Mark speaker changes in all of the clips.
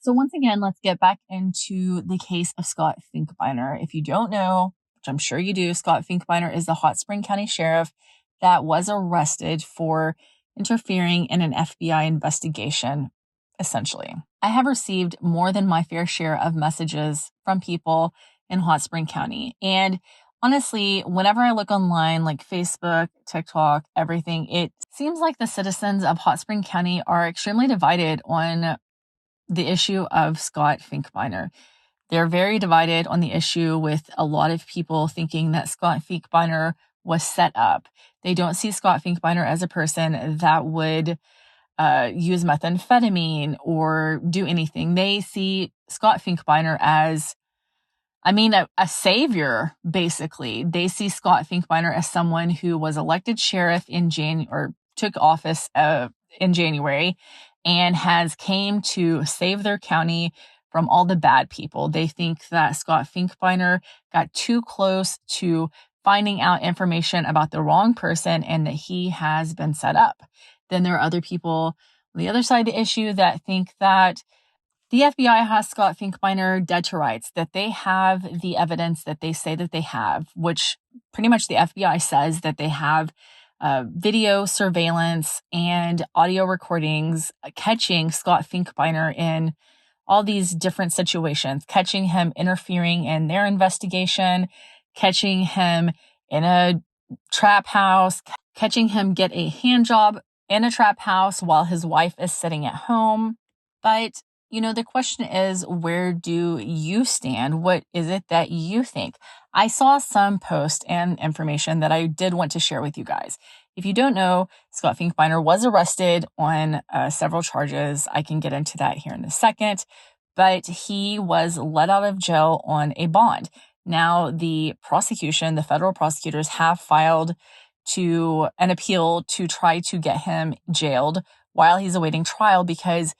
Speaker 1: So once again, let's get back into the case of Scott Finkbeiner. If you don't know, which I'm sure you do, Scott Finkbeiner is the Hot Spring County Sheriff that was arrested for interfering in an FBI investigation, essentially. I have received more than my fair share of messages from people in Hot Spring County. And honestly, whenever I look online, like Facebook, TikTok, everything, it seems like the citizens of Hot Spring County are extremely divided on the issue of Scott Finkbeiner. They're very divided on the issue, with a lot of people thinking that Scott Finkbeiner was set up. They don't see Scott Finkbeiner as a person that would use methamphetamine or do anything. They see Scott Finkbeiner as, a savior, basically. They see Scott Finkbeiner as someone who was elected sheriff in took office in January and has came to save their county from all the bad people. They think that Scott Finkbeiner got too close to finding out information about the wrong person and that he has been set up. Then there are other people on the other side of the issue that think that the FBI has Scott Finkbeiner dead to rights, that they have the evidence that they say that they have, which pretty much the FBI says that they have video surveillance and audio recordings catching Scott Finkbeiner in all these different situations, catching him interfering in their investigation, catching him in a trap house, catching him get a hand job in a trap house while his wife is sitting at home. But the question is, where do you stand? What is it that you think? I saw some posts and information that I did want to share with you guys. If you don't know, Scott Finkbeiner was arrested on several charges. I can get into that here in a second, but he was let out of jail on a bond. Now, the federal prosecutors have filed an appeal to try to get him jailed while he's awaiting trial, because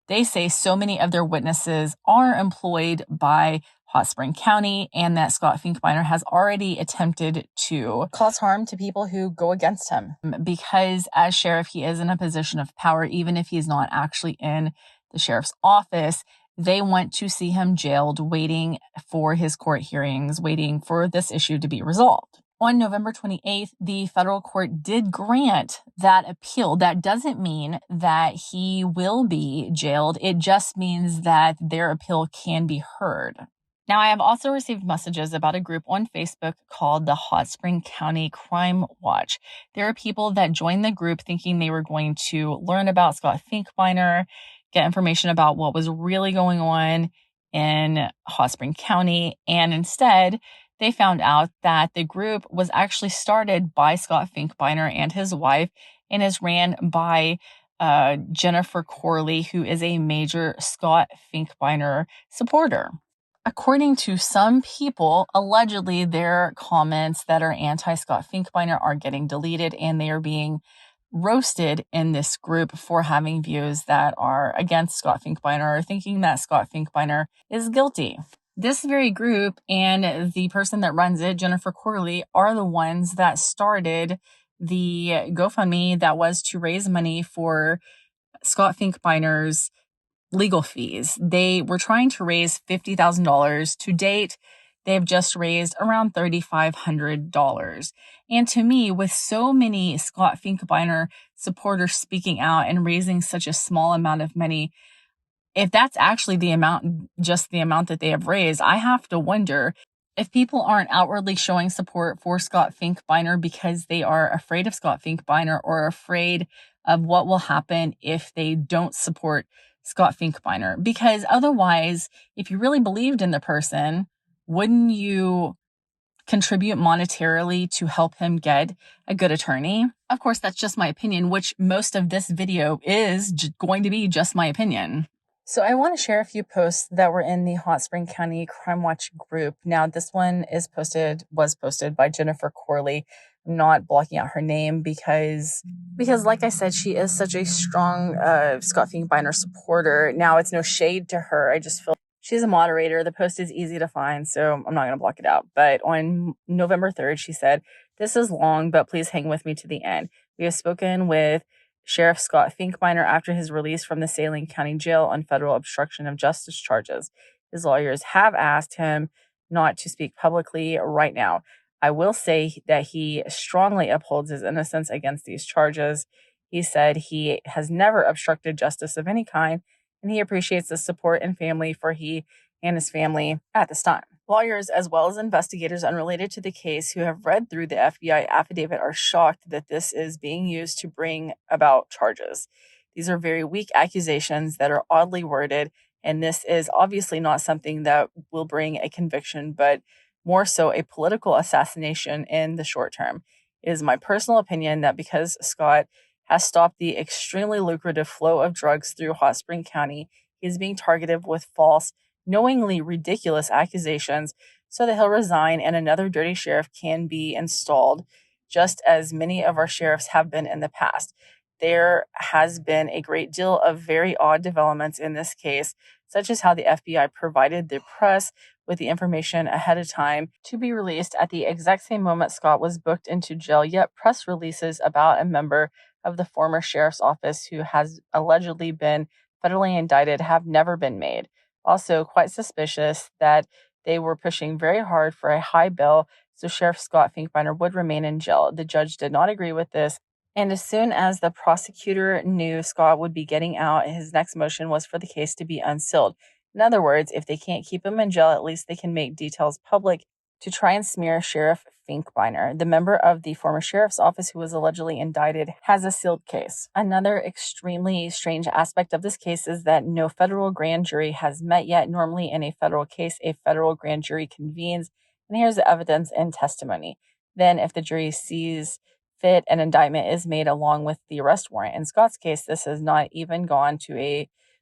Speaker 1: they say so many of their witnesses are employed by Hot Spring County and that Scott Finkbeiner has already attempted to cause harm to people who go against him. Because as sheriff, he is in a position of power, even if he's not actually in the sheriff's office. They want to see him jailed, waiting for his court hearings, waiting for this issue to be resolved. On November 28th, the federal court did grant that appeal. That doesn't mean that he will be jailed. It just means that their appeal can be heard. Now, I have also received messages about a group on Facebook called the Hot Spring County Crime Watch. There are people that joined the group thinking they were going to learn about Scott Finkbeiner, get information about what was really going on in Hot Spring County, and instead, they found out that the group was actually started by Scott Finkbeiner and his wife and is ran by Jennifer Corley, who is a major Scott Finkbeiner supporter. According to some people, allegedly their comments that are anti-Scott Finkbeiner are getting deleted and they are being roasted in this group for having views that are against Scott Finkbeiner or thinking that Scott Finkbeiner is guilty. This very group and the person that runs it, Jennifer Corley, are the ones that started the GoFundMe that was to raise money for Scott Finkbeiner's legal fees. They were trying to raise $50,000. To date, they've just raised around $3,500. And to me, with so many Scott Finkbeiner supporters speaking out and raising such a small amount of money, if that's actually just the amount that they have raised, I have to wonder if people aren't outwardly showing support for Scott Finkbeiner because they are afraid of Scott Finkbeiner or afraid of what will happen if they don't support Scott Finkbeiner. Because otherwise, if you really believed in the person, wouldn't you contribute monetarily to help him get a good attorney? Of course, that's just my opinion, which most of this video is going to be just my opinion. So I want to share a few posts that were in the Hot Spring County Crime Watch group. Now, this one was posted by Jennifer Corley. I'm not blocking out her name because like I said, she is such a strong Scott Finkbeiner supporter. Now, it's no shade to her. I just feel she's a moderator. The post is easy to find, so I'm not going to block it out. But on November 3rd, she said, "This is long, but please hang with me to the end. We have spoken with Sheriff Scott Finkbeiner after his release from the Saline County Jail on federal obstruction of justice charges. His lawyers have asked him not to speak publicly right now. I will say that he strongly upholds his innocence against these charges. He said he has never obstructed justice of any kind, and he appreciates the support and family for he and his family at this time. Lawyers, as well as investigators unrelated to the case who have read through the FBI affidavit, are shocked that this is being used to bring about charges. These are very weak accusations that are oddly worded, and this is obviously not something that will bring a conviction, but more so a political assassination in the short term. It is my personal opinion that because Scott has stopped the extremely lucrative flow of drugs through Hot Spring County, he is being targeted with false, knowingly ridiculous accusations so that he'll resign and another dirty sheriff can be installed, just as many of our sheriffs have been in the past. There has been a great deal of very odd developments in this case, such as how the FBI provided the press with the information ahead of time to be released at the exact same moment Scott was booked into jail, yet press releases about a member of the former sheriff's office who has allegedly been federally indicted have never been made. Also, quite suspicious that they were pushing very hard for a high bail so Sheriff Scott Finkbeiner would remain in jail. The judge did not agree with this, and as soon as the prosecutor knew Scott would be getting out, his next motion was for the case to be unsealed. In other words, if they can't keep him in jail, at least they can make details public to try and smear Sheriff Finkbeiner. The member of the former sheriff's office who was allegedly indicted has a sealed case. Another extremely strange aspect of this case is that no federal grand jury has met yet. Normally in a federal case, a federal grand jury convenes and hears the evidence and testimony. Then if the jury sees fit, an indictment is made along with the arrest warrant. In Scott's case, this has not even gone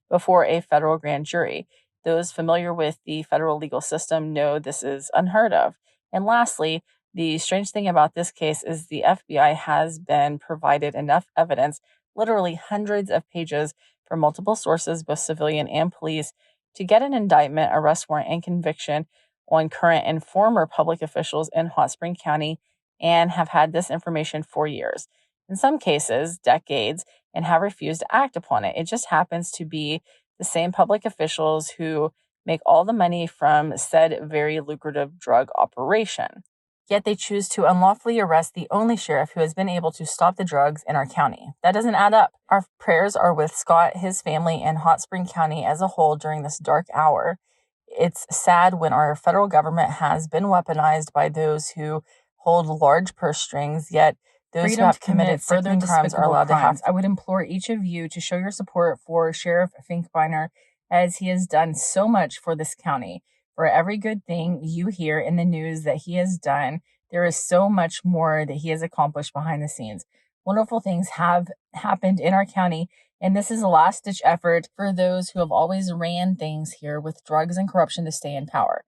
Speaker 1: before a federal grand jury. Those familiar with the federal legal system know this is unheard of. And lastly, the strange thing about this case is the FBI has been provided enough evidence, literally hundreds of pages from multiple sources, both civilian and police, to get an indictment, arrest warrant, and conviction on current and former public officials in Hot Spring County and have had this information for years. In some cases, decades, and have refused to act upon it. It just happens to be the same public officials who make all the money from said very lucrative drug operation. Yet they choose to unlawfully arrest the only sheriff who has been able to stop the drugs in our county. That doesn't add up. Our prayers are with Scott, his family, and Hot Spring County as a whole during this dark hour. It's sad when our federal government has been weaponized by those who hold large purse strings, yet those who have committed further crimes are allowed to have. I would implore each of you to show your support for Sheriff Finkbeiner, as he has done so much for this county. For every good thing you hear in the news that he has done, there is so much more that he has accomplished behind the scenes. Wonderful things have happened in our county, and this is a last-ditch effort for those who have always ran things here with drugs and corruption to stay in power.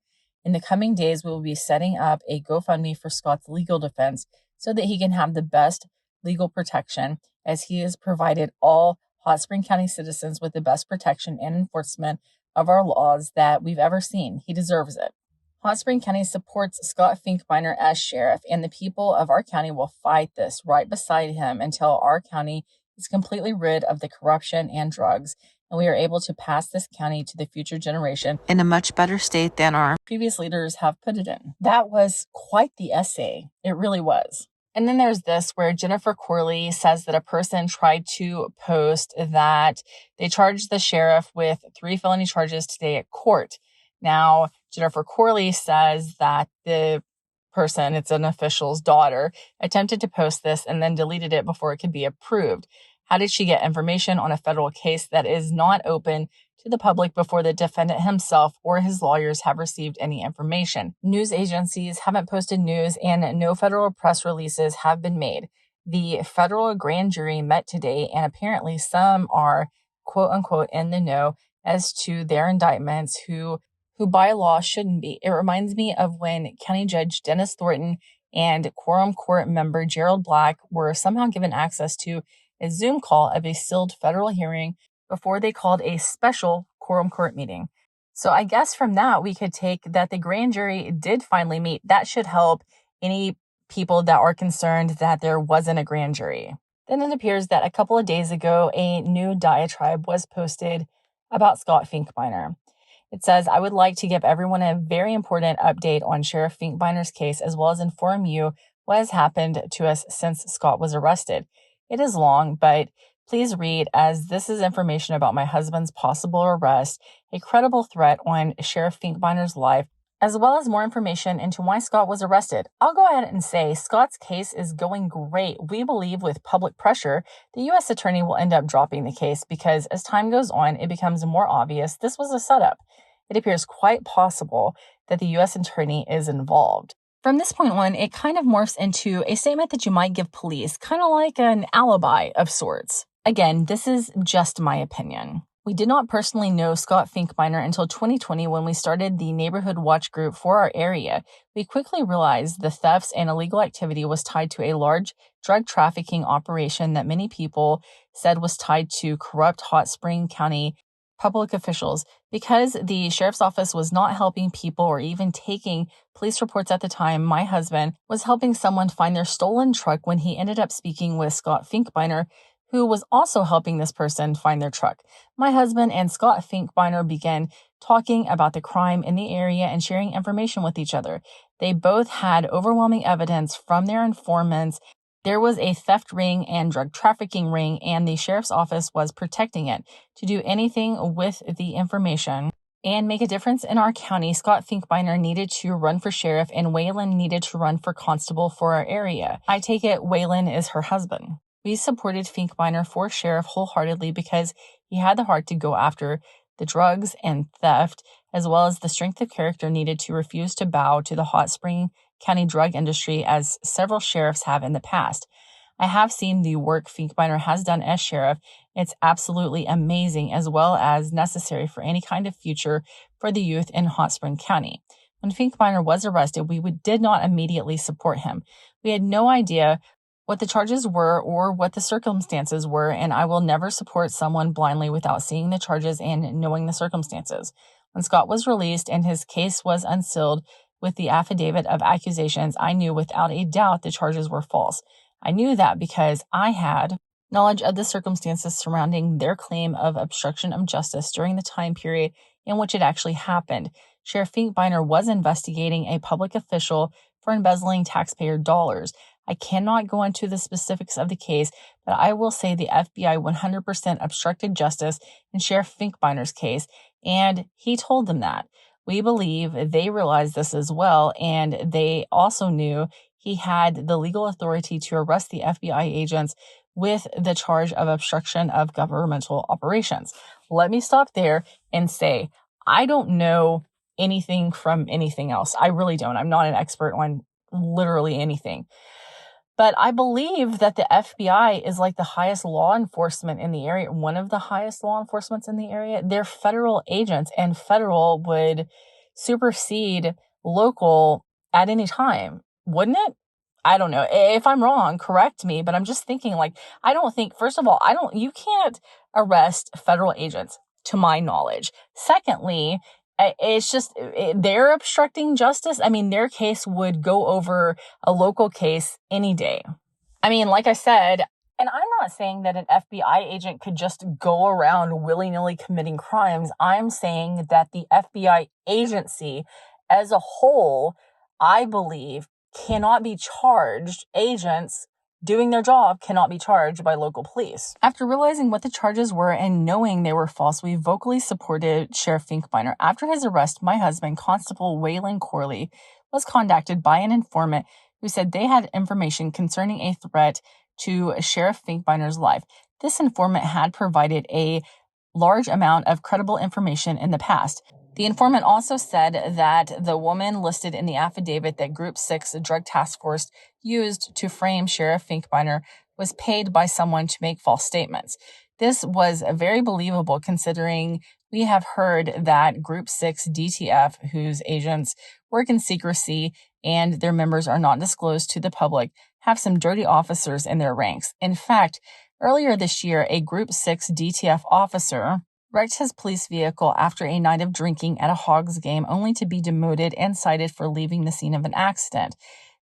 Speaker 1: In the coming days, we will be setting up a GoFundMe for Scott's legal defense so that he can have the best legal protection, as he has provided all Hot Spring County citizens with the best protection and enforcement of our laws that we've ever seen. He deserves it. Hot Spring County supports Scott Finkbeiner as sheriff, and the people of our county will fight this right beside him until our county is completely rid of the corruption and drugs, and we are able to pass this county to the future generation in a much better state than our previous leaders have put it in. That was quite the essay. It really was. And then there's this where Jennifer Corley says that a person tried to post that they charged the sheriff with 3 felony charges today at court. Now, Jennifer Corley says that the person, it's an official's daughter, attempted to post this and then deleted it before it could be approved. How did she get information on a federal case that is not open to the public before the defendant himself or his lawyers have received any information? News agencies haven't posted news and no federal press releases have been made. The federal grand jury met today and apparently some are quote unquote in the know as to their indictments who by law shouldn't be. It reminds me of when County Judge Dennis Thornton and Quorum Court member Gerald Black were somehow given access to a Zoom call of a sealed federal hearing before they called a special Quorum Court meeting. So I guess from that, we could take that the grand jury did finally meet. That should help any people that are concerned that there wasn't a grand jury. Then it appears that a couple of days ago, a new diatribe was posted about Scott Finkbeiner. It says, I would like to give everyone a very important update on Sheriff Finkbeiner's case, as well as inform you what has happened to us since Scott was arrested. It is long, but please read, as this is information about my husband's possible arrest, a credible threat on Sheriff Finkbeiner's life, as well as more information into why Scott was arrested. I'll go ahead and say Scott's case is going great. We believe with public pressure, the U.S. attorney will end up dropping the case because as time goes on, it becomes more obvious this was a setup. It appears quite possible that the U.S. attorney is involved. From this point on, it kind of morphs into a statement that you might give police, kind of like an alibi of sorts. Again, this is just my opinion. We did not personally know Scott Finkbeiner until 2020 when we started the neighborhood watch group for our area. We quickly realized the thefts and illegal activity was tied to a large drug trafficking operation that many people said was tied to corrupt Hot Spring County public officials. Because the sheriff's office was not helping people or even taking police reports at the time, my husband was helping someone find their stolen truck when he ended up speaking with Scott Finkbeiner, who was also helping this person find their truck. My husband and Scott Finkbeiner began talking about the crime in the area and sharing information with each other. They both had overwhelming evidence from their informants. There was a theft ring and drug trafficking ring, and the sheriff's office was protecting it. To do anything with the information and make a difference in our county, Scott Finkbeiner needed to run for sheriff and Waylon needed to run for constable for our area. I take it Waylon is her husband. We supported Finkbeiner for sheriff wholeheartedly because he had the heart to go after the drugs and theft, as well as the strength of character needed to refuse to bow to the Hot Spring County drug industry, as several sheriffs have in the past. I have seen the work Finkbeiner has done as sheriff. It's absolutely amazing, as well as necessary for any kind of future for the youth in Hot Spring County. When Finkbeiner was arrested, we did not immediately support him. We had no idea what the charges were or what the circumstances were, and I will never support someone blindly without seeing the charges and knowing the circumstances. When Scott was released and his case was unsealed with the affidavit of accusations, I knew without a doubt the charges were false. I knew that because I had knowledge of the circumstances surrounding their claim of obstruction of justice during the time period in which it actually happened. Sheriff Finkbeiner was investigating a public official for embezzling taxpayer dollars. I cannot go into the specifics of the case, but I will say the FBI 100% obstructed justice in Sheriff Finkbeiner's case, and he told them that. We believe they realized this as well, and they also knew he had the legal authority to arrest the FBI agents with the charge of obstruction of governmental operations. Let me stop there and say, I don't know anything from anything else. I really don't. I'm not an expert on literally anything. But I believe that the FBI is like the highest law enforcement in the area, one of the highest law enforcements in the area. They're federal agents, and federal would supersede local at any time, wouldn't it? I don't know. If I'm wrong, correct me, but I'm just thinking I don't think, first of all, you can't arrest federal agents to my knowledge. Secondly, it's just they're obstructing justice. I mean, their case would go over a local case any day. I mean, like I said, and I'm not saying that an FBI agent could just go around willy-nilly committing crimes. I'm saying that the FBI agency as a whole, I believe, cannot be charged. Agents doing their job cannot be charged by local police. After realizing what the charges were and knowing they were false, we vocally supported Sheriff Finkbeiner. After his arrest, my husband, Constable Waylon Corley, was contacted by an informant who said they had information concerning a threat to Sheriff Finkbeiner's life. This informant had provided a large amount of credible information in the past. The informant also said that the woman listed in the affidavit that Group 6 Drug Task Force used to frame Sheriff Finkbeiner was paid by someone to make false statements. This was very believable considering we have heard that Group 6 DTF, whose agents work in secrecy and their members are not disclosed to the public, have some dirty officers in their ranks. In fact, earlier this year, a Group 6 DTF officer wrecked his police vehicle after a night of drinking at a Hogs game, only to be demoted and cited for leaving the scene of an accident.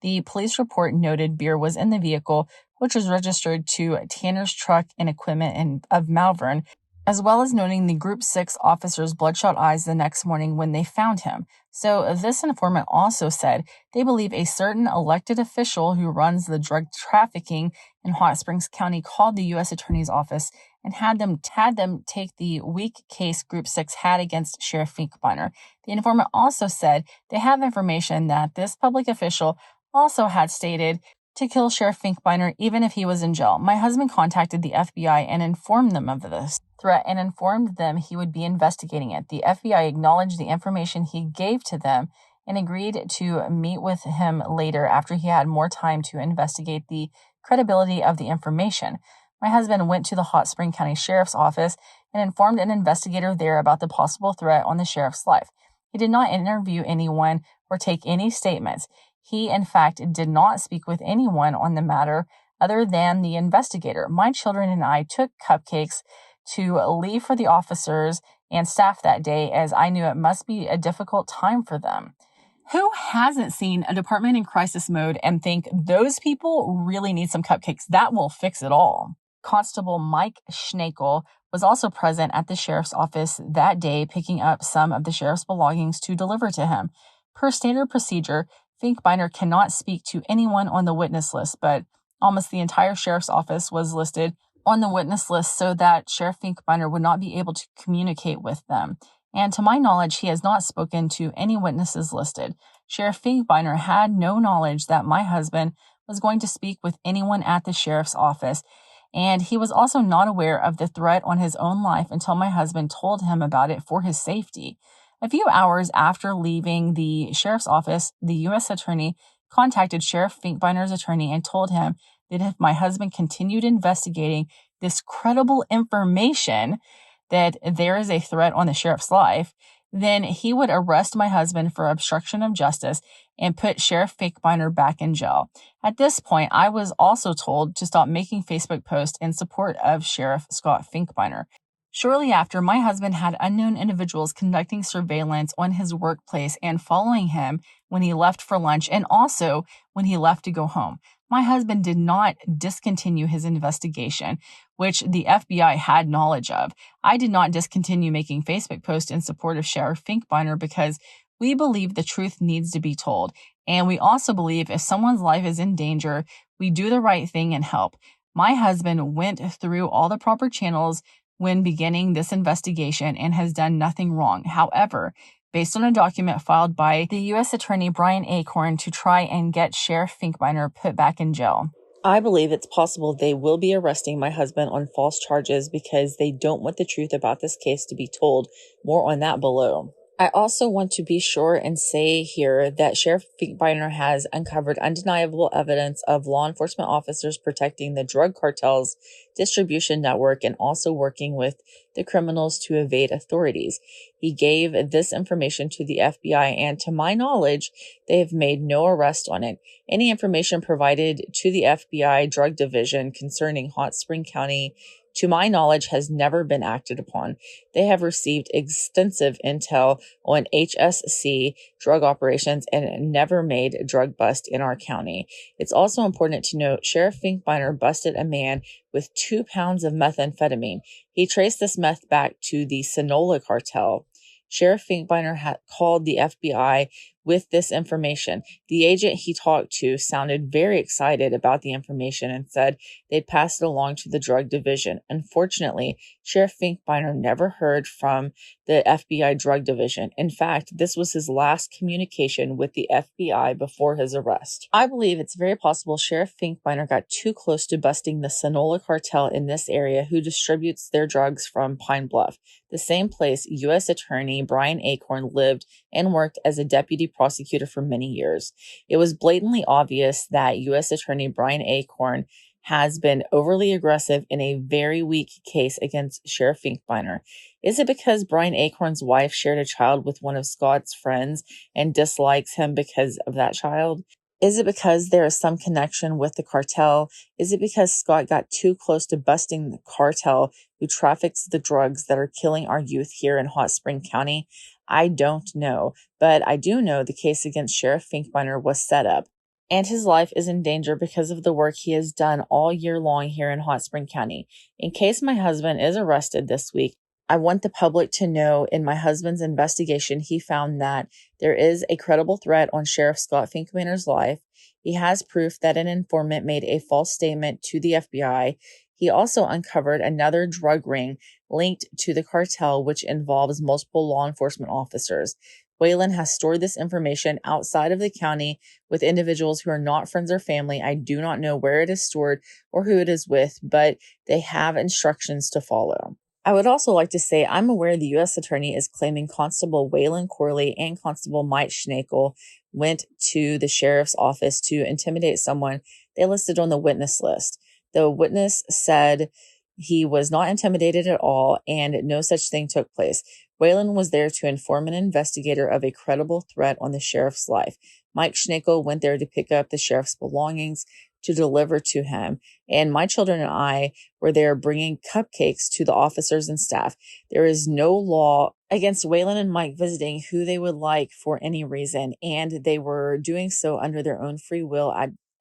Speaker 1: The police report noted beer was in the vehicle, which was registered to Tanner's Truck and Equipment of Malvern, as well as noting the Group 6 officer's bloodshot eyes the next morning when they found him. So this informant also said they believe a certain elected official who runs the drug trafficking in Hot Springs County called the U.S. Attorney's Office and had them take the weak case Group 6 had against Sheriff Finkbeiner. The informant also said they have information that this public official also had stated to kill Sheriff Finkbeiner even if he was in jail. My husband contacted the FBI and informed them of this threat and informed them he would be investigating it. The FBI acknowledged the information he gave to them and agreed to meet with him later after he had more time to investigate the credibility of the information. My husband went to the Hot Spring County Sheriff's Office and informed an investigator there about the possible threat on the sheriff's life. He did not interview anyone or take any statements. He, in fact, did not speak with anyone on the matter other than the investigator. My children and I took cupcakes to leave for the officers and staff that day, as I knew it must be a difficult time for them. Who hasn't seen a department in crisis mode and think those people really need some cupcakes? That will fix it all. Constable Mike Schnakel was also present at the sheriff's office that day, picking up some of the sheriff's belongings to deliver to him. Per standard procedure, Finkbeiner cannot speak to anyone on the witness list, but almost the entire sheriff's office was listed on the witness list so that Sheriff Finkbeiner would not be able to communicate with them. And to my knowledge, he has not spoken to any witnesses listed. Sheriff Finkbeiner had no knowledge that my husband was going to speak with anyone at the sheriff's office, and he was also not aware of the threat on his own life until my husband told him about it for his safety. A few hours after leaving the sheriff's office, the U.S. attorney contacted Sheriff Finkbeiner's attorney and told him that if my husband continued investigating this credible information that there is a threat on the sheriff's life, then he would arrest my husband for obstruction of justice and put Sheriff Finkbeiner back in jail. At this point, I was also told to stop making Facebook posts in support of Sheriff Scott Finkbeiner. Shortly after, my husband had unknown individuals conducting surveillance on his workplace and following him when he left for lunch and also when he left to go home. My husband did not discontinue his investigation, which the FBI had knowledge of. I did not discontinue making Facebook posts in support of Sheriff Finkbeiner because we believe the truth needs to be told. And we also believe if someone's life is in danger, we do the right thing and help. My husband went through all the proper channels when beginning this investigation and has done nothing wrong. However, based on a document filed by the U.S. Attorney Brian Acorn to try and get Sheriff Finkbeiner put back in jail, I believe it's possible they will be arresting my husband on false charges because they don't want the truth about this case to be told. More on that below. I also want to be sure and say here that Sheriff Finkbeiner has uncovered undeniable evidence of law enforcement officers protecting the drug cartel's distribution network and also working with the criminals to evade authorities. He gave this information to the FBI, and to my knowledge, they have made no arrest on it. Any information provided to the FBI Drug Division concerning Hot Spring County, to my knowledge, has never been acted upon. They have received extensive intel on HSC drug operations and never made a drug bust in our county. It's also important to note Sheriff Finkbeiner busted a man with 2 pounds of methamphetamine. He traced this meth back to the Sonora cartel. Sheriff Finkbeiner had called the FBI with this information. The agent he talked to sounded very excited about the information and said they'd pass it along to the drug division. Unfortunately, Sheriff Finkbeiner never heard from the FBI drug division. In fact, this was his last communication with the FBI before his arrest. I believe it's very possible Sheriff Finkbeiner got too close to busting the Sonora cartel in this area, who distributes their drugs from Pine Bluff, the same place U.S. Attorney Brian Acorn lived and worked as a deputy prosecutor for many years. It was blatantly obvious that U.S. Attorney Brian Acorn has been overly aggressive in a very weak case against Sheriff Finkbeiner. Is it because Brian Acorn's wife shared a child with one of Scott's friends and dislikes him because of that child? Is it because there is some connection with the cartel? Is it because Scott got too close to busting the cartel who traffics the drugs that are killing our youth here in Hot Spring County? I don't know, but I do know the case against Sheriff Finkbeiner was set up. and his life is in danger because of the work he has done all year long here in Hot Spring County. In case my husband is arrested this week, I want the public to know in my husband's investigation, he found that there is a credible threat on Sheriff Scott Finkbeiner's life. He has proof that an informant made a false statement to the FBI. He also uncovered another drug ring linked to the cartel, which involves multiple law enforcement officers. Waylon has stored this information outside of the county with individuals who are not friends or family. I do not know where it is stored or who it is with, but they have instructions to follow. I would also like to say I'm aware the U.S. Attorney is claiming Constable Waylon Corley and Constable Mike Schnakel went to the sheriff's office to intimidate someone they listed on the witness list. The witness said he was not intimidated at all and no such thing took place. Waylon was there to inform an investigator of a credible threat on the sheriff's life. Mike Schnakel went there to pick up the sheriff's belongings to deliver to him. And my children and I were there bringing cupcakes to the officers and staff. There is no law against Waylon and Mike visiting who they would like for any reason. And they were doing so under their own free will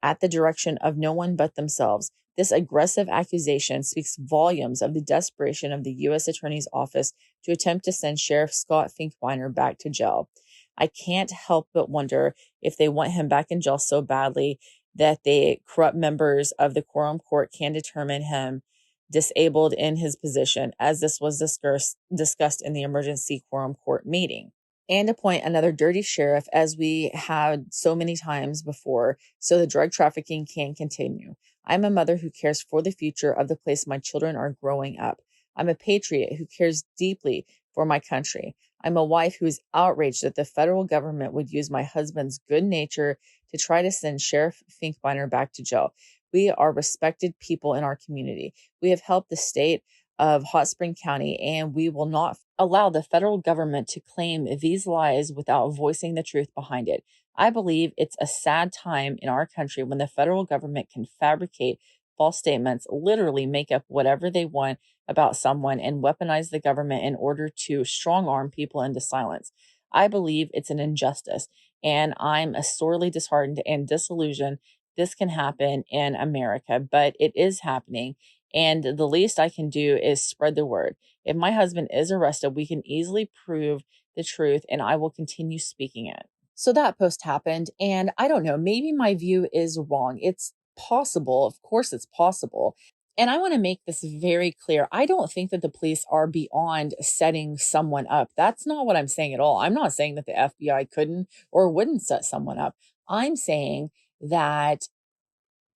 Speaker 1: at the direction of no one but themselves. This aggressive accusation speaks volumes of the desperation of the U.S. Attorney's Office to attempt to send Sheriff Scott Finkbeiner back to jail. I can't help but wonder if they want him back in jail so badly that the corrupt members of the quorum court can determine him disabled in his position, as this was discussed in the emergency quorum court meeting, and appoint another dirty sheriff as we had so many times before, so the drug trafficking can continue. I'm a mother who cares for the future of the place my children are growing up. I'm a patriot who cares deeply for my country. I'm a wife who is outraged that the federal government would use my husband's good nature to try to send Sheriff Finkbeiner back to jail. We are respected people in our community. We have helped the state of Hot Spring County, and we will not allow the federal government to claim these lies without voicing the truth behind it. I believe it's a sad time in our country when the federal government can fabricate false statements, literally make up whatever they want about someone, and weaponize the government in order to strong arm people into silence. I believe it's an injustice, and I'm sorely disheartened and disillusioned this can happen in America, but it is happening. And the least I can do is spread the word. If my husband is arrested, we can easily prove the truth, and I will continue speaking it. So that post happened, and I don't know, maybe my view is wrong. It's possible. Of course, it's possible. And I want to make this very clear. I don't think that the police are beyond setting someone up. That's not what I'm saying at all. I'm not saying that the FBI couldn't or wouldn't set someone up. I'm saying that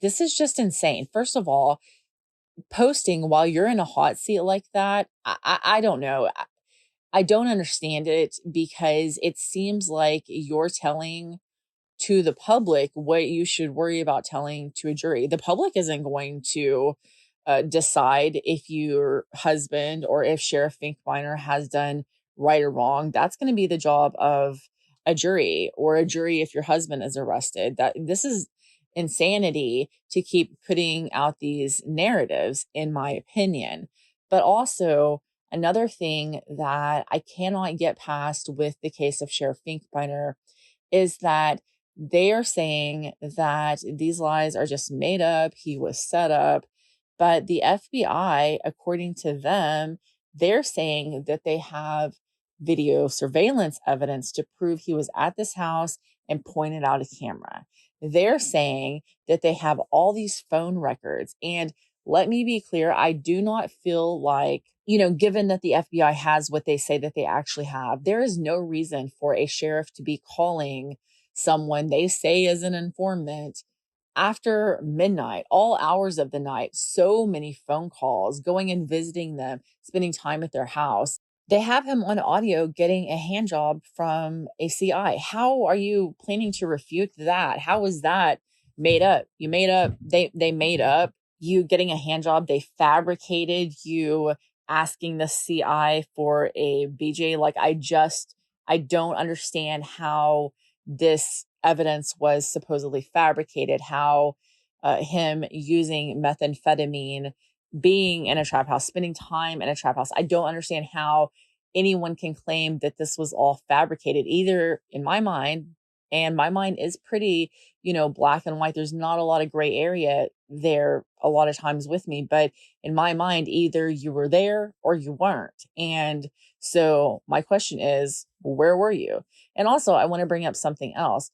Speaker 1: this is just insane. First of all, posting while you're in a hot seat like that, I don't know. I don't understand it because it seems like you're telling to the public what you should worry about telling to a jury. The public isn't going to decide if your husband or if Sheriff Finkbeiner has done right or wrong. That's going to be the job of a jury, or a jury if your husband is arrested. That this is insanity to keep putting out these narratives, in my opinion. But also, another thing that I cannot get past with the case of Sheriff Finkbeiner is that they are saying that these lies are just made up. He was set up. But the FBI, according to them, they're saying that they have video surveillance evidence to prove he was at this house and pointed out a camera. They're saying that they have all these phone records. And let me be clear, I do not feel like, given that the FBI has what they say that they actually have, there is no reason for a sheriff to be calling someone they say is an informant after midnight, all hours of the night, so many phone calls, going and visiting them, spending time at their house. They have him on audio getting a hand job from a CI. How are you planning to refute that? How is that made up? You made up, they made up you getting a hand job. They fabricated you asking the CI for a BJ. Like, I don't understand how this evidence was supposedly fabricated, how him using methamphetamine, being in a trap house, spending time in a trap house. I don't understand how anyone can claim that this was all fabricated. Either, in my mind, And my mind is pretty, black and white. There's not a lot of gray area there a lot of times with me. But in my mind, either you were there or you weren't. And so my question is, where were you? And also, I want to bring up something else.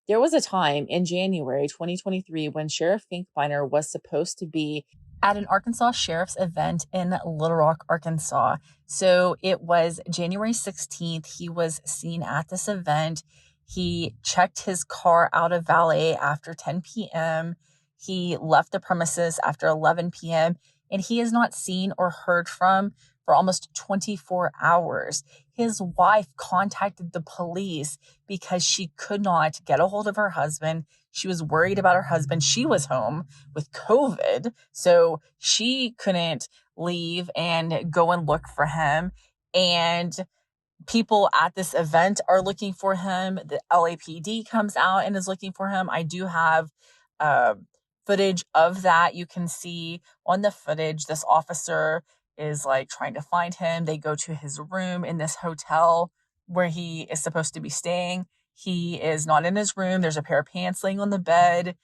Speaker 1: There was a time in January 2023 when Sheriff Finkbeiner was supposed to be at an Arkansas Sheriff's event in Little Rock, Arkansas. So it was January 16th. He was seen at this event. He checked his car out of valet after 10 p.m. He left the premises after 11 p.m. and he is not seen or heard from for almost 24 hours. His wife contacted the police because she could not get a hold of her husband. She was worried about her husband. She was home with COVID, so she couldn't leave and go and look for him. And people at this event are looking for him. The LAPD comes out and is looking for him. I do have footage of that. You can see on the footage, this officer is like trying to find him. They go to his room in this hotel where he is supposed to be staying. He is not in his room. There's a pair of pants laying on the bed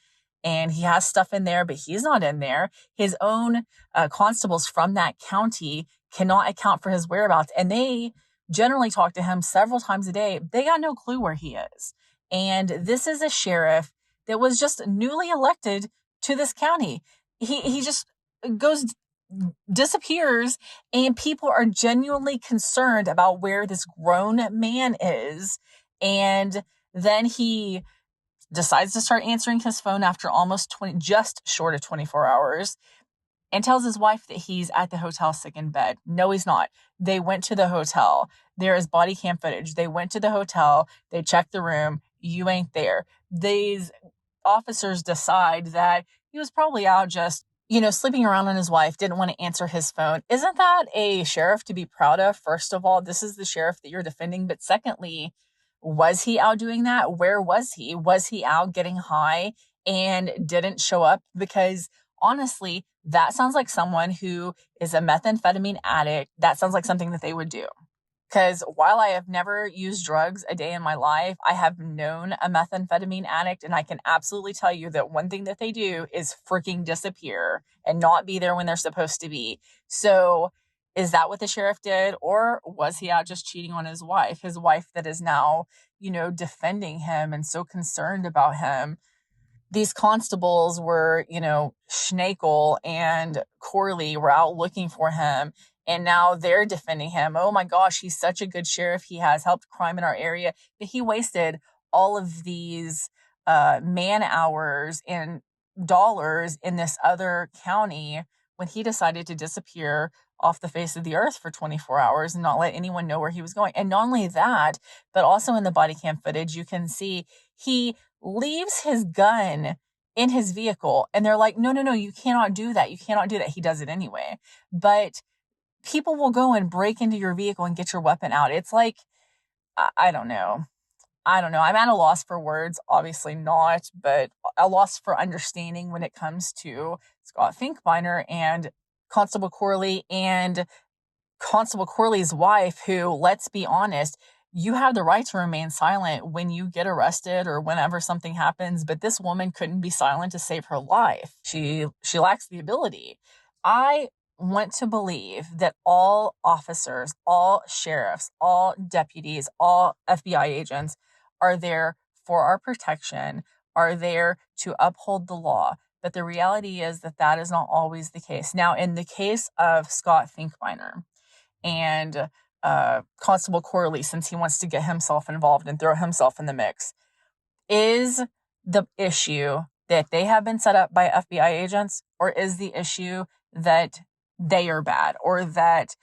Speaker 1: and he has stuff in there, but he's not in there. His own constables from that county cannot account for his whereabouts. And they generally talk to him several times a day. They got no clue where he is. And this is a sheriff that was just newly elected to this county. He just disappears, and people are genuinely concerned about where this grown man is. And then he decides to start answering his phone after just short of 24 hours and tells his wife that he's at the hotel sick in bed. No, he's not. They went to the hotel. There is body cam footage. They went to the hotel. They checked the room. You ain't there. These officers decide that he was probably out just, sleeping around on his wife, didn't want to answer his phone. Isn't that a sheriff to be proud of? First of all, this is the sheriff that you're defending. But secondly, was he out doing that? Where was he? Was he out getting high and didn't show up? Because honestly, that sounds like someone who is a methamphetamine addict. That sounds like something that they would do. Because while I have never used drugs a day in my life, I have known a methamphetamine addict, and I can absolutely tell you that one thing that they do is freaking disappear and not be there when they're supposed to be. So is that what the sheriff did? Or was he out just cheating on his wife that is now, defending him and so concerned about him? These constables were, Schnakel and Corley were out looking for him, and now they're defending him. Oh my gosh, he's such a good sheriff. He has helped crime in our area, but he wasted all of these man hours and dollars in this other county when he decided to disappear off the face of the earth for 24 hours and not let anyone know where he was going. And not only that, but also in the body cam footage, you can see he leaves his gun in his vehicle, and they're like, no, you cannot do that. You cannot do that. He does it anyway. But people will go and break into your vehicle and get your weapon out. It's like, I don't know. I'm at a loss for words, obviously not, but a loss for understanding when it comes to Scott Finkbeiner and Constable Corley and Constable Corley's wife, who, let's be honest, you have the right to remain silent when you get arrested or whenever something happens, but this woman couldn't be silent to save her life. She lacks the ability. I want to believe that all officers, all sheriffs, all deputies, all FBI agents are there for our protection, are there to uphold the law. But the reality is that that is not always the case. Now, in the case of Scott Finkbeiner and Constable Corley, since he wants to get himself involved and throw himself in the mix, is the issue that they have been set up by FBI agents, or is the issue that they are bad, or that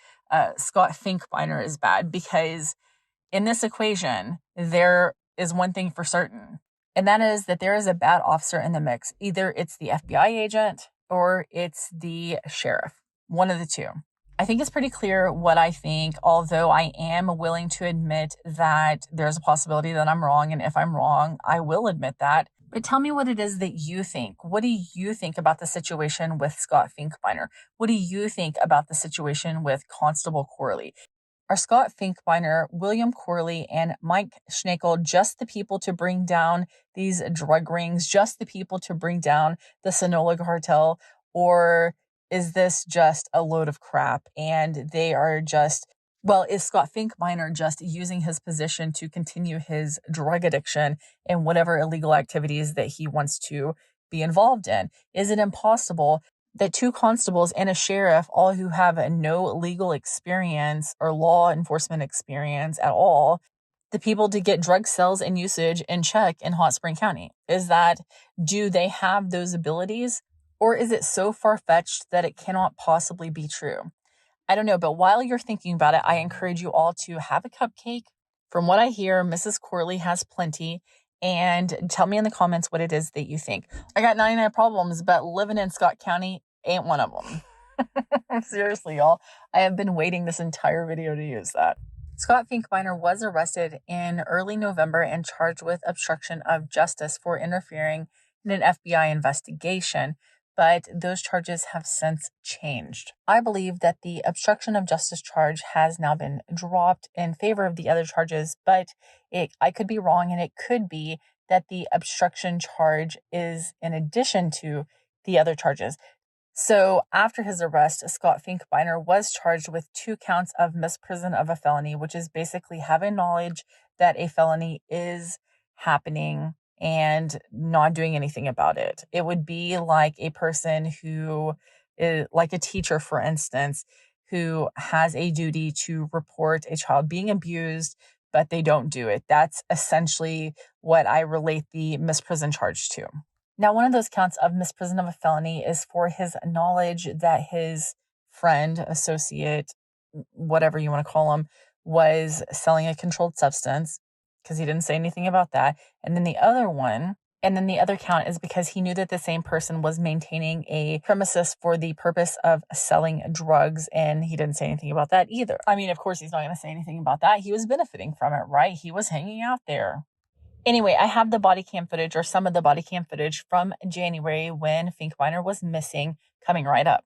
Speaker 1: Scott Finkbeiner is bad? Because in this equation, there is one thing for certain, and that is that there is a bad officer in the mix. Either it's the FBI agent or it's the sheriff, one of the two. I think it's pretty clear what I think, although I am willing to admit that there's a possibility that I'm wrong. And if I'm wrong, I will admit that. But tell me what it is that you think. What do you think about the situation with Scott Finkbeiner? What do you think about the situation with Constable Corley? Are Scott Finkbeiner, William Corley, and Mike Schnakel just the people to bring down these drug rings, just the people to bring down the Sonoma cartel, or is this just a load of crap and they are just, well, is Scott Finkbeiner just using his position to continue his drug addiction and whatever illegal activities that he wants to be involved in? Is it impossible that 2 constables and a sheriff, all who have no legal experience or law enforcement experience at all, the people to get drug sales and usage in check in Hot Spring County? Do they have those abilities? Or is it so far-fetched that it cannot possibly be true? I don't know, but while you're thinking about it, I encourage you all to have a cupcake. From what I hear, Mrs. Corley has plenty. And tell me in the comments what it is that you think. I got 99 problems, but living in Scott County ain't one of them. Seriously, y'all. I have been waiting this entire video to use that. Scott Finkbeiner was arrested in early November and charged with obstruction of justice for interfering in an FBI investigation, but those charges have since changed. I believe that the obstruction of justice charge has now been dropped in favor of the other charges, but I could be wrong, and it could be that the obstruction charge is in addition to the other charges. So after his arrest, Scott Finkbeiner was charged with 2 counts of misprision of a felony, which is basically having knowledge that a felony is happening and not doing anything about it. It would be like a person who is like a teacher, for instance, who has a duty to report a child being abused, but they don't do it. That's essentially what I relate the misprision charge to. Now, one of those counts of misprision of a felony is for his knowledge that his friend, associate, whatever you want to call him, was selling a controlled substance, because he didn't say anything about that. And then the other count is because he knew that the same person was maintaining a premises for the purpose of selling drugs, and he didn't say anything about that either. I mean, of course, he's not going to say anything about that. He was benefiting from it, right? He was hanging out there. Anyway, I have the body cam footage, or some of the body cam footage from January when Finkbeiner was missing, coming right up.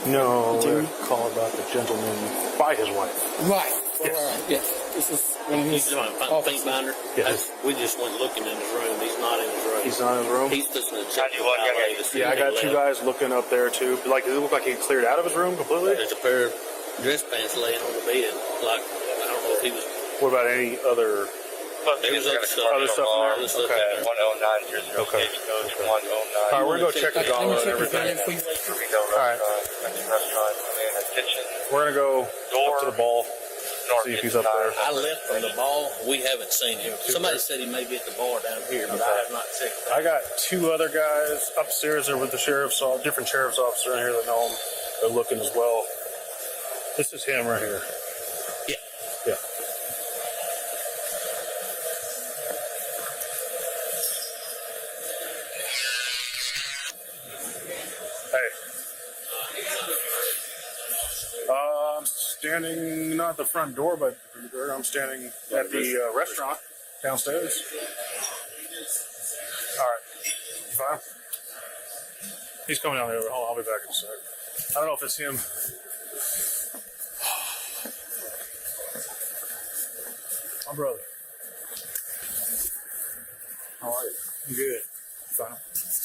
Speaker 2: No, we're call about the gentleman by his wife.
Speaker 3: Right.
Speaker 2: Yes.
Speaker 3: This is when he's
Speaker 4: Finkbeiner.
Speaker 2: Yes.
Speaker 4: We just went looking in his room. He's not in his room.
Speaker 2: He's not in his room?
Speaker 4: He's just in the check.
Speaker 2: Yeah, I got 2 guys looking up there too. Like, does it look like he cleared out of his room completely?
Speaker 4: There's a pair of dress pants laying on the bed. Like, I don't know if he was.
Speaker 2: What about any other?
Speaker 4: There's other stuff.
Speaker 2: Other stuff in there?
Speaker 4: Other stuff
Speaker 2: Okay.
Speaker 4: in there.
Speaker 3: 109
Speaker 2: Okay.
Speaker 3: code 109.
Speaker 2: All right, we're going to go check the dollar and everything. All right. We're going to go up to the ball, see if he's up there.
Speaker 4: I left from the ball. We haven't seen him. Somebody said he may be at the bar down here, but I have not checked that.
Speaker 2: I got 2 other guys upstairs there with the different sheriff's officer in here that know him. They're looking as well. This is him right here.
Speaker 4: Yeah.
Speaker 2: Yeah. Hey. I'm standing not at the front door, but I'm standing at the restaurant downstairs. All right. You fine? He's coming down there. Hold on, I'll be back in a sec. I don't know if it's him. My brother. How are you? I'm good. You fine?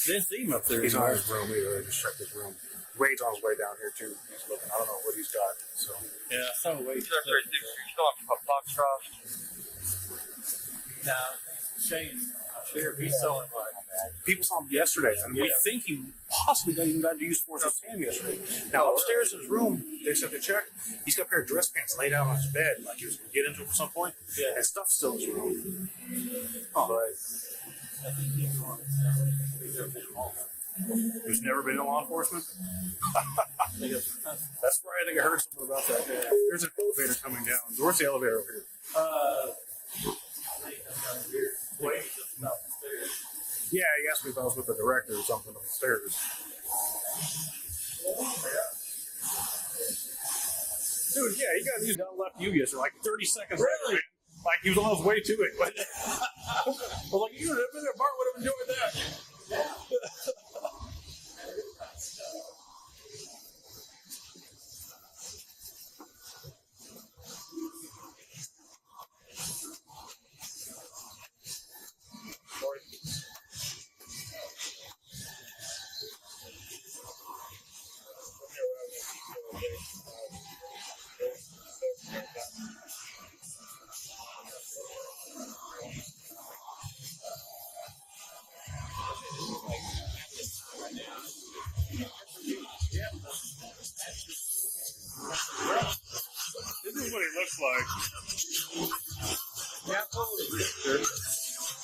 Speaker 3: Didn't see him up there.
Speaker 2: He's not in his room either. I just checked his room. Wade's on his way down here too. He's looking. I don't know what he's got. So
Speaker 3: Yeah, I saw Wade.
Speaker 5: You still have Foxtrot?
Speaker 3: No, Shane, Sheriff, he's selling like
Speaker 2: people saw him yesterday, and we think he possibly even got used for his hand yesterday. Now upstairs in his room, they said to check. He's got a pair of dress pants laid out on his bed, like he was going to get into it at some point.
Speaker 3: Yeah.
Speaker 2: And stuff's still in his room. But who's never been in law enforcement? That's right. I think I heard something about that. Yeah. There's an elevator coming down. Where's the elevator over here?
Speaker 3: Wade just about
Speaker 2: Yeah, he asked me if I was with the director or something upstairs. Dude, yeah, he got these down left you yesterday, like 30 seconds later, man. Like he was on his way to it. But I was like, you would have been there, Bart would have enjoyed that. This is what he looks like.
Speaker 3: Yeah, I told him.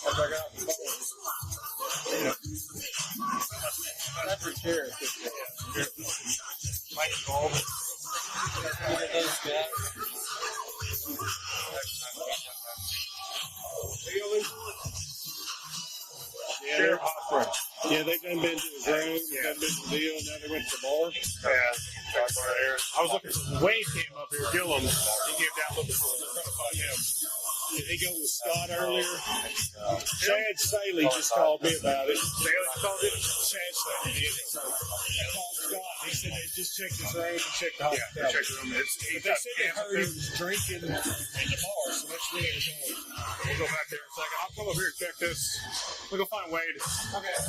Speaker 3: As I got the phone. That's for sheriff.
Speaker 2: Mike Gold.
Speaker 3: Those guys.
Speaker 2: Yeah, Sheriff Hosford.
Speaker 6: Yeah, they've done been to his room, done been to the deal, now they went to the bar.
Speaker 2: Yeah, I was looking for Wade came up here, Gillum. He came down looking for trying to find him.
Speaker 6: Did he go with Scott earlier? Chad Staley just called me about it.
Speaker 2: Staley called it?
Speaker 6: Chad Staley did. I called Scott. He said they just checked his room and checked the
Speaker 2: Yeah,
Speaker 6: hospital.
Speaker 2: they checked the room.
Speaker 6: But they said they heard he was drinking in the bar, so that's where they were going.
Speaker 2: We'll go back there in a second. I'll come over here and check this. We'll go find Wade.
Speaker 6: Okay.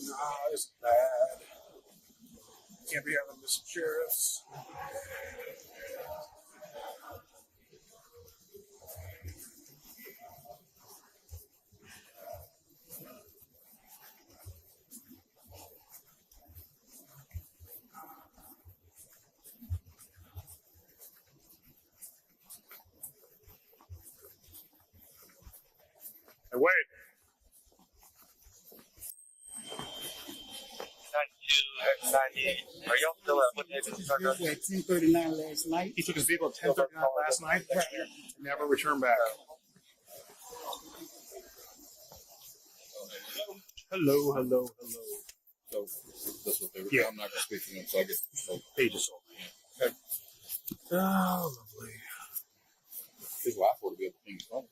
Speaker 2: Nah, this is bad. Can't be having this sheriffs. Hey, Wade.
Speaker 5: 92, 98. Are y'all still at what day did you start
Speaker 7: At 10:39 last night.
Speaker 2: He took his vehicle at 10:39 last night. Never returned back. Hello, hello, hello.
Speaker 8: So that's what they were.
Speaker 2: Yeah.
Speaker 8: I'm not going to speak to them, so I guess
Speaker 2: Pages old.
Speaker 8: Okay.
Speaker 2: Oh, lovely.
Speaker 8: his wife would be able to ping his phone.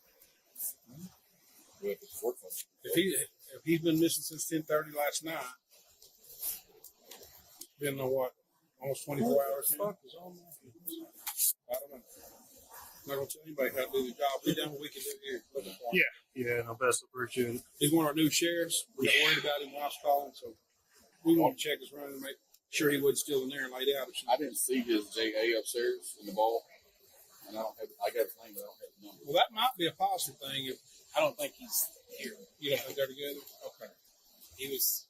Speaker 8: We have to work on it.
Speaker 6: If he's been missing since 10:30 last night, been what, almost 24 hours. Fuck is on there? I don't know. I'm not gonna tell anybody how to do the job. We done what we can do here.
Speaker 2: Yeah, no, best appreciate it.
Speaker 6: He's one of our new sheriffs. We got worried about him when I was calling, so we want to check his run and make sure he wasn't still in there and laid out or something.
Speaker 8: I didn't see his JA upstairs in the ball, and I got his name, but I don't have his number.
Speaker 6: Well, that might be a positive thing. If
Speaker 7: I don't think he's here.
Speaker 6: you don't think they're together, okay.
Speaker 7: He was.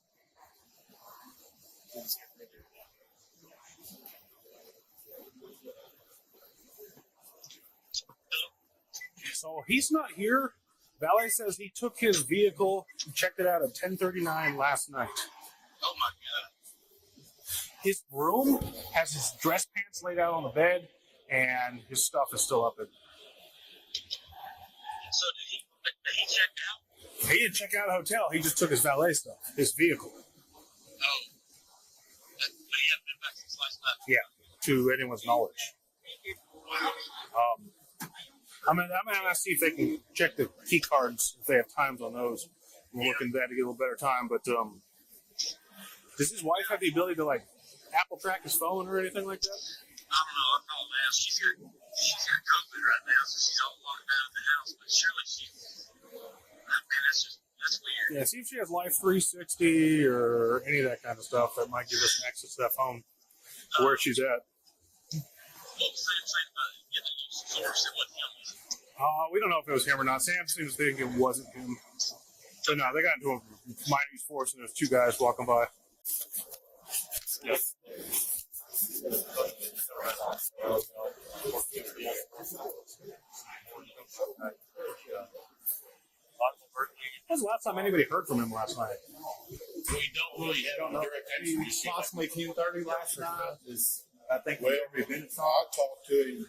Speaker 2: So he's not here. Valet says he took his vehicle, checked it out at 10:39 last night.
Speaker 5: Oh my god.
Speaker 2: His room has his dress pants laid out on the bed, and his stuff is still up in.
Speaker 5: So did he check out?
Speaker 2: He didn't check out a hotel. He just took his valet stuff, his vehicle.
Speaker 5: Oh. But he hasn't been back since last night.
Speaker 2: Yeah, to anyone's knowledge.
Speaker 5: Wow.
Speaker 2: I'm gonna see if they can check the key cards if they have times on those. We're looking at that to get a little better time. But does his wife have the ability to like Apple track his phone or anything like that?
Speaker 5: I don't know. I'll call now. She's got COVID right now, so she's all locked down at the house. But surely man, that's weird.
Speaker 2: Yeah, see if she has Life 360 or any of that kind of stuff that might give us an access to that phone to where she's at.
Speaker 5: What was Sam saying about getting a new source? It wasn't him.
Speaker 2: We don't know if it was him or not. Sam seems to think it wasn't him. So no, they got into a minor use force and there's two guys walking by. Yep.
Speaker 5: Lots of work.
Speaker 2: When's the last time anybody heard from him last night?
Speaker 8: We don't really have a direct answer.
Speaker 6: Possibly 10:30 last night.
Speaker 2: I think
Speaker 6: Well, I talked to him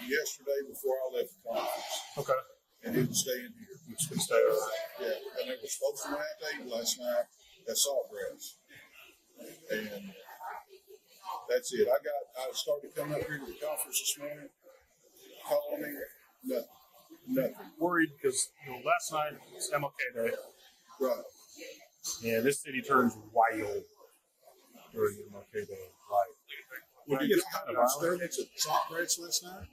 Speaker 6: yesterday before I left the conference,
Speaker 2: Okay.
Speaker 6: and he was staying here.
Speaker 2: It's been staying all right.
Speaker 6: Yeah, and they were supposed to went out to eat last night at Saltgrass, and that's it. I started coming up here to the conference this morning, calling him, nothing.
Speaker 2: Worried because last night was MLK Day,
Speaker 6: Right.
Speaker 2: and this city turns wild during MLK Day.
Speaker 6: Would you
Speaker 2: It's
Speaker 6: get
Speaker 2: kind of
Speaker 6: a
Speaker 2: violent.
Speaker 6: disturbance at Saltgrass last night?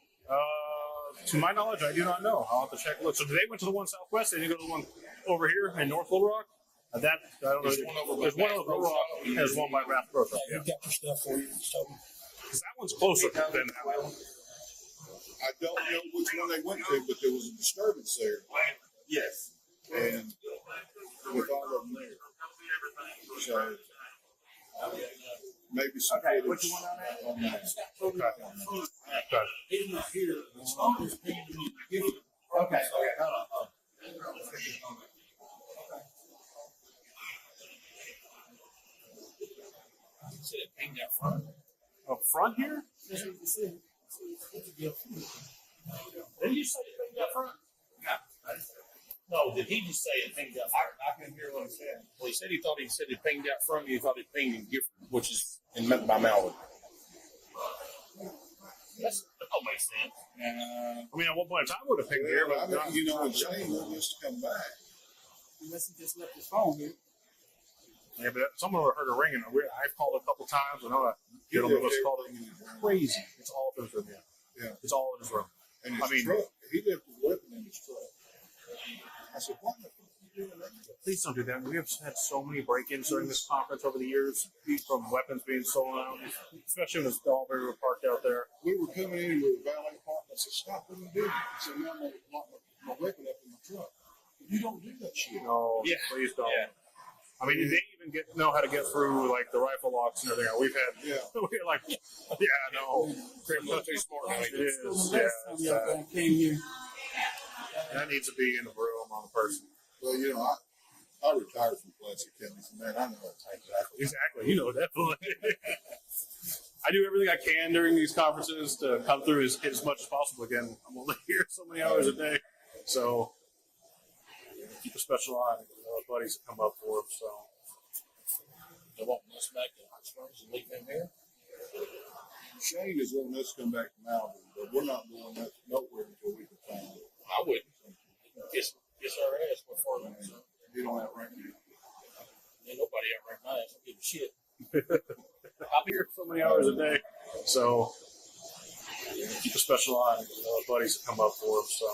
Speaker 2: To my knowledge, I do not know. I'll have to check. Look, so they went to the one southwest. They didn't go to the one over here in North Little Rock. That I don't know. There's one over Little Rock. And there's one by Raft Grove. Yeah,
Speaker 7: got your stuff for you.
Speaker 2: because that one's closer than that one.
Speaker 6: I don't know which one they went to, but there was a disturbance there.
Speaker 8: Yes.
Speaker 6: And with all of them there. So maybe some footage on that.
Speaker 2: Okay. Okay.
Speaker 7: He's not here. As long as he's giving.
Speaker 8: Okay. Hold on.
Speaker 7: Said it pinged out front.
Speaker 2: Up front here?
Speaker 7: That's what you said.
Speaker 8: Did you say it pinged up front? No, did he just say it pinged up front? I couldn't hear what he said. Well, he said it pinged out front. He thought it pinged in Gifford, which is by Malwood. That don't make sense.
Speaker 2: I mean, at one point in time, I would have picked here,
Speaker 6: Well,
Speaker 2: but
Speaker 6: I mean, when Shane wanted us to come back,
Speaker 7: Unless he just left his phone here.
Speaker 2: yeah, but someone would have heard a ringing. I've called a couple times, and I gentleman was called crazy. It's all in his room.
Speaker 6: Yeah.
Speaker 2: It's all in his room.
Speaker 6: and his
Speaker 2: I mean-
Speaker 6: truck, he left his weapon in his truck. I said, what the fuck are you doing that?
Speaker 2: Please don't do that. We have had so many break-ins during this conference over the years, from weapons being stolen out, especially when the Strawberry were parked out there.
Speaker 6: We were coming in with a valet park. I said, stop what you doing. He said, no, I'm my weapon up in my truck. You don't do that shit.
Speaker 2: No,
Speaker 8: Yeah.
Speaker 2: please don't.
Speaker 8: Yeah.
Speaker 2: I mean, they even know how to get through like the rifle locks and everything. We've had,
Speaker 6: Yeah.
Speaker 2: we're like, yeah, no,
Speaker 8: Pretty much too smart.
Speaker 2: it
Speaker 7: The
Speaker 2: is.
Speaker 7: last
Speaker 2: Yeah,
Speaker 7: time y'all guys came here.
Speaker 2: that needs to be in the room on the person.
Speaker 6: Well, you know, I retired from Pulaski County, so man, I know how to take that.
Speaker 2: Exactly. You know, definitely. I do everything I can during these conferences to come through as much as possible. Again, I'm only here so many hours a day, so keep a special eye on buddies that come up for them. So
Speaker 8: They won't let us back to Hot Springs and leave them here.
Speaker 6: Shane is wanting us to come back to Malibu, but we're not going nowhere until we can find it.
Speaker 8: I wouldn't. Kiss our ass before that. So.
Speaker 6: You don't outrun me.
Speaker 8: Ain't nobody out right now. I don't give a shit.
Speaker 2: I'm here so many hours a day, so keep a special eye on buddies that come up for them. So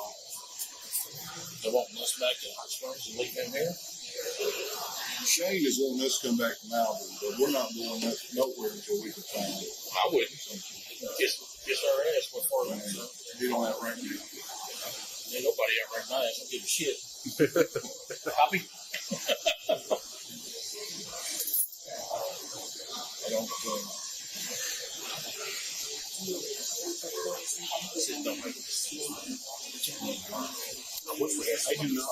Speaker 8: They won't let us back to Hot Springs and leave them here.
Speaker 6: Shane is wanting us to come back to Malibu, but we're not going nowhere until we can find it.
Speaker 8: I wouldn't. Kiss our ass before that. So.
Speaker 6: You don't outrun me.
Speaker 8: Ain't nobody out right now. I don't give a shit.
Speaker 2: copy.
Speaker 6: I don't.
Speaker 8: Shit don't make
Speaker 2: I do not.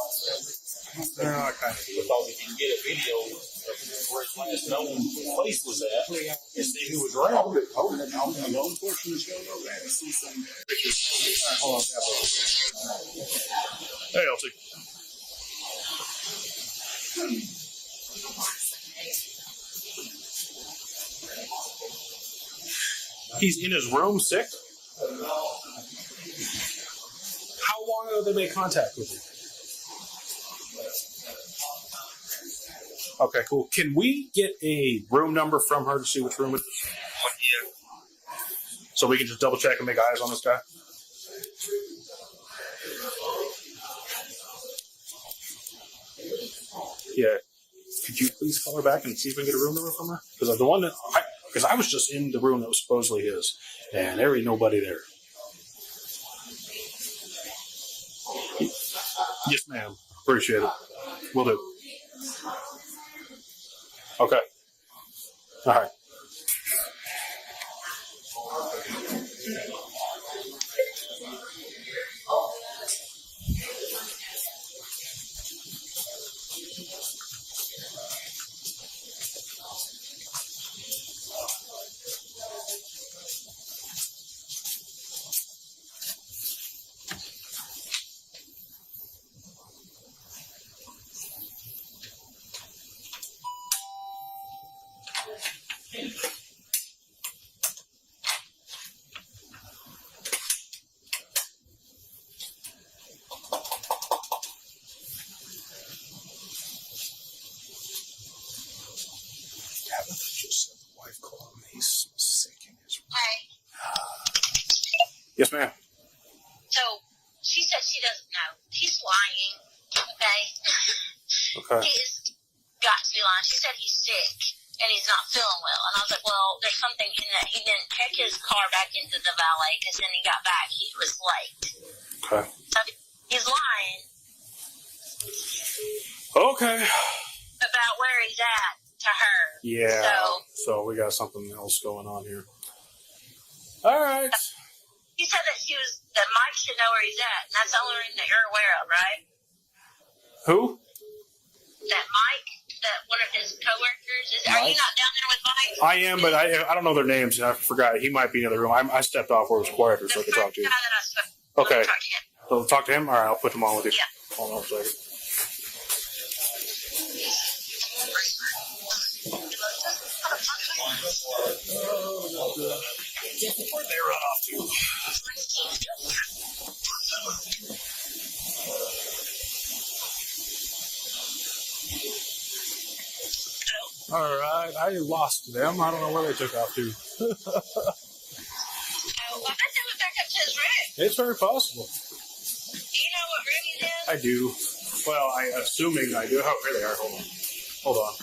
Speaker 2: No, I kind of do.
Speaker 8: Because if you can get a video of where his last known place was at and see who was around.
Speaker 6: Hold it. I'm the only person that's going to know that.
Speaker 2: Hold on. Hey, Elsie. He's in his room sick? How long ago did they make contact with you? Okay, cool. Can we get a room number from her to see which room it is?
Speaker 5: Yeah.
Speaker 2: So we can just double check and make eyes on this guy? Yeah. Could you please call her back and see if we can get a room number from her? Because the one that I was just in the room that was supposedly his, and there ain't nobody there. Yes, ma'am. Appreciate it. Will do. Okay. All right. Just said the wife called him. He's sick in his room.
Speaker 5: Hey.
Speaker 2: Yes, ma'am.
Speaker 5: So she said she doesn't know. He's lying. Okay.
Speaker 2: Okay.
Speaker 5: He is got to be lying. She said he's sick and he's not feeling well. And I was like, well, there's something in that. He didn't check his car back into the valet because then he got back. He was late.
Speaker 2: Okay.
Speaker 5: So he's lying
Speaker 2: Okay.
Speaker 5: about where he's at to her.
Speaker 2: Yeah. So we got something else going on here. All right.
Speaker 5: He said that Mike should know where he's at, and that's the only reason that you're aware of, right?
Speaker 2: Who?
Speaker 5: That Mike, that one of his coworkers, are you not down there with Mike?
Speaker 2: I am, but I don't know their names. I forgot. He might be in the other room. I stepped off where it was quieter so I could talk to you. Okay.
Speaker 5: Talk to him.
Speaker 2: So talk to him? All right, I'll put him on with you.
Speaker 5: Yeah.
Speaker 2: Hold on a second. Where'd they run off to? All right, I lost them. I don't know where they took off to.
Speaker 5: I bet they went back up to his room.
Speaker 2: It's very possible.
Speaker 5: Do you know what room he's in?
Speaker 2: I do. Well, assuming I do. Oh, here they are. Hold on.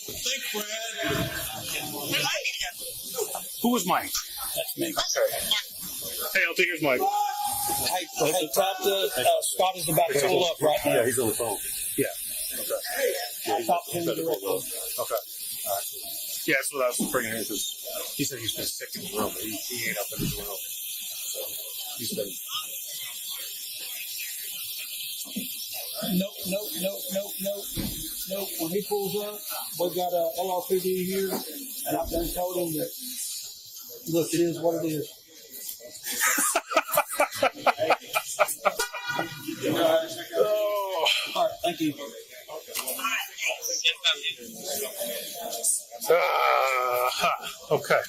Speaker 8: Thanks, Fred.
Speaker 2: Who was Mike?
Speaker 8: That's me.
Speaker 2: Hey, I'll take his mic.
Speaker 8: Hey, Scott is about to pull up right now.
Speaker 2: Yeah, he's on the phone. Yeah. Okay. Yeah,
Speaker 8: Talk to him directly.
Speaker 2: Okay. All right. Yeah, that's what I was bringing in because he said he's been sick in his room, but he ain't up in his room. So he's been.
Speaker 7: Nope. When he pulls up, we've got a LRPD here, and I've done told him that, look, it is what it is.
Speaker 2: Oh.
Speaker 7: All right, thank you.
Speaker 2: Okay.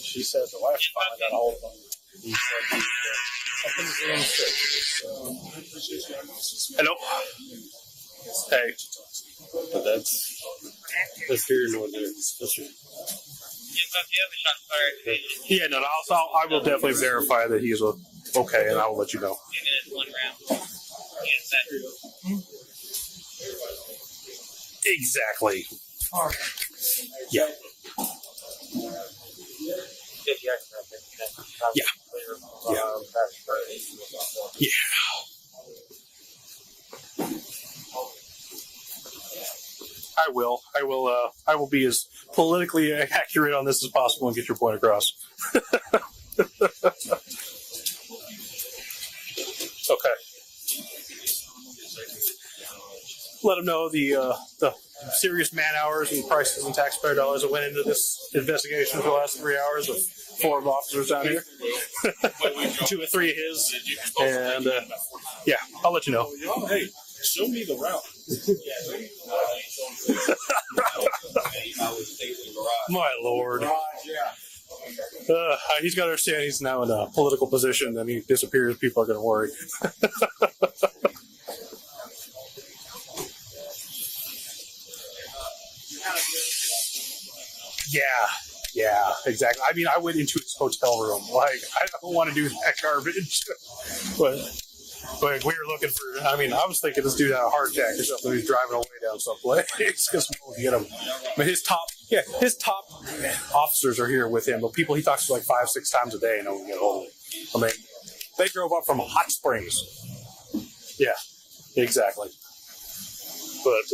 Speaker 2: She said the wife finally got a hold of him. He said something's really sick. Hello. Hey.
Speaker 3: But that's here nor there. That's true.
Speaker 2: Yeah, no, I will definitely verify that he's okay, and I will let you know. Exactly. Yeah. Yeah. Yeah. I will. I will be as politically accurate on this as possible and get your point across. Okay. Let them know the serious man hours and prices and taxpayer dollars that went into this investigation for the last 3 hours with 4 officers down here. 2 or 3 of his. And, yeah, I'll let you know.
Speaker 8: Hey, show me the route.
Speaker 2: My Lord. He's got to understand he's now in a political position, then he disappears, people are going to worry. Yeah, exactly. I mean, I went into his hotel room. Like, I don't want to do that garbage. But we were looking for, I was thinking this dude had a heart attack or something. He's driving away down someplace because we won't get him. But his top officers are here with him. But people he talks to like 5-6 times a day and no one can get hold of him. They drove up from Hot Springs. Yeah, exactly. But,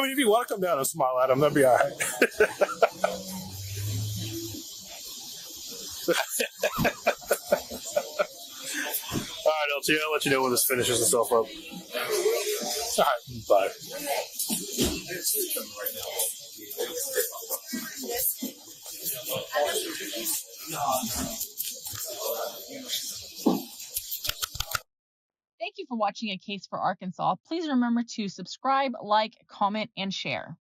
Speaker 2: if you want to come down and smile at him, that'd be all right. All right, LT, I'll let you know when this finishes itself up. All right, bye.
Speaker 1: for watching A Case for Arkansas. Please remember to subscribe, like, comment, and share.